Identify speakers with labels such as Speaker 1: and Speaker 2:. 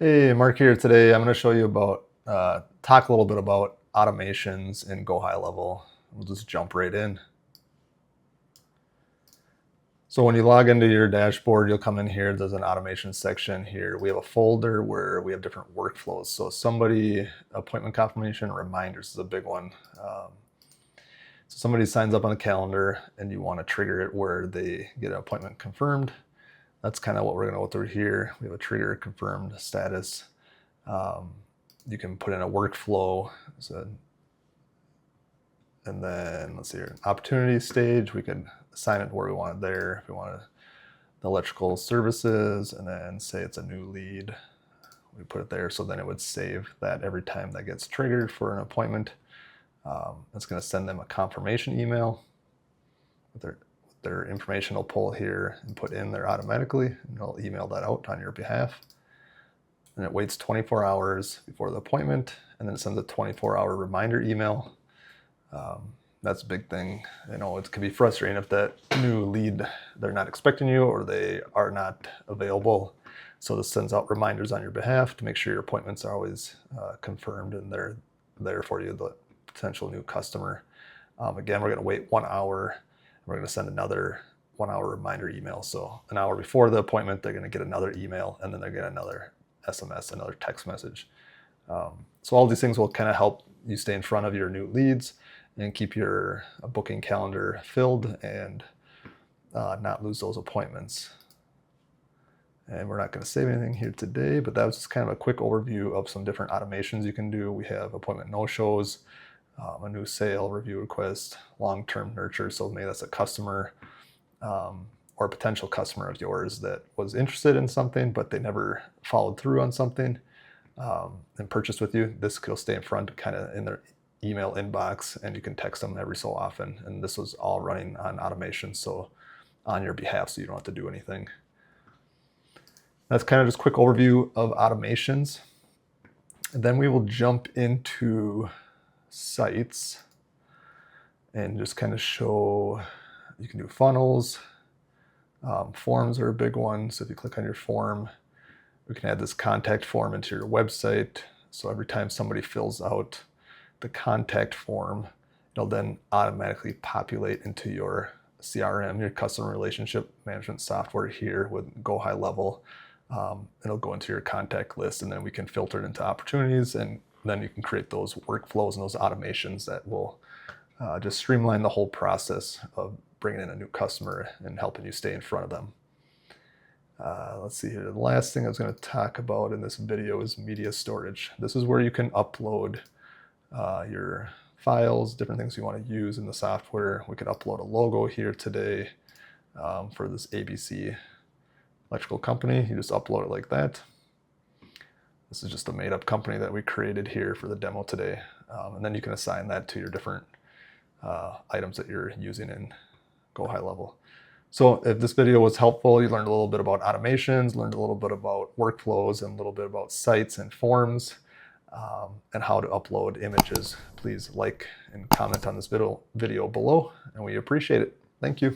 Speaker 1: Hey, Mark here today. I'm going to show you about, talk a little bit about automations in GoHighLevel. We'll just jump right in. So when you log into your dashboard, you'll come in here. There's an automation section here. We have a folder where we have different workflows. So appointment confirmation, reminders is a big one. So somebody signs up on a calendar and you want to trigger it where they get an appointment confirmed. That's kind of what we're going to go through here. We have a trigger confirmed status. You can put in a workflow. And then let's see here, opportunity stage. We can assign it where we want it there. If we want the electrical services, and then say it's a new lead, we put it there. So then it would save that every time that gets triggered for an appointment. It's going to send them a confirmation email with their information will pull here and put in there automatically, and it'll email that out on your behalf. And it waits 24 hours before the appointment, and then it sends a 24-hour reminder email. That's a big thing. You know, it can be frustrating if that new lead, they're not expecting you or they are not available. So this sends out reminders on your behalf to make sure your appointments are always confirmed and they're there for you, the potential new customer. Again, we're going to wait 1 hour. We're going to send another 1 hour reminder email. So an hour before the appointment, they're going to get another email, and then they're going to get another SMS, another text message. So all these things will kind of help you stay in front of your new leads and keep your booking calendar filled and not lose those appointments. And we're not going to save anything here today, but that was just kind of a quick overview of some different automations you can do. We have appointment no-shows, a new sale, review request, long-term nurture. So maybe that's a customer or a potential customer of yours that was interested in something, but they never followed through on something and purchased with you. This could stay in front, kind of in their email inbox, and you can text them every so often. And this was all running on automation, so on your behalf, so you don't have to do anything. That's kind of just a quick overview of automations. And then we will jump into sites and just kind of show, you can do funnels. Forms are a big one. So if you click on your form, we can add this contact form into your website. So every time somebody fills out the contact form, it'll then automatically populate into your CRM, your customer relationship management software here with GoHighLevel. It'll go into your contact list, and then we can filter it into opportunities, and then you can create those workflows and those automations that will just streamline the whole process of bringing in a new customer and helping you stay in front of them. Let's see here. The last thing I was going to talk about in this video is media storage. This is where you can upload your files, different things you want to use in the software. We could upload a logo here today for this ABC electrical company. You just upload it like that. This is just a made-up company that we created here for the demo today. And then you can assign that to your different items that you're using in GoHighLevel. So if this video was helpful, you learned a little bit about automations, learned a little bit about workflows, and a little bit about sites and forms, and how to upload images. Please like and comment on this video below, and we appreciate it. Thank you.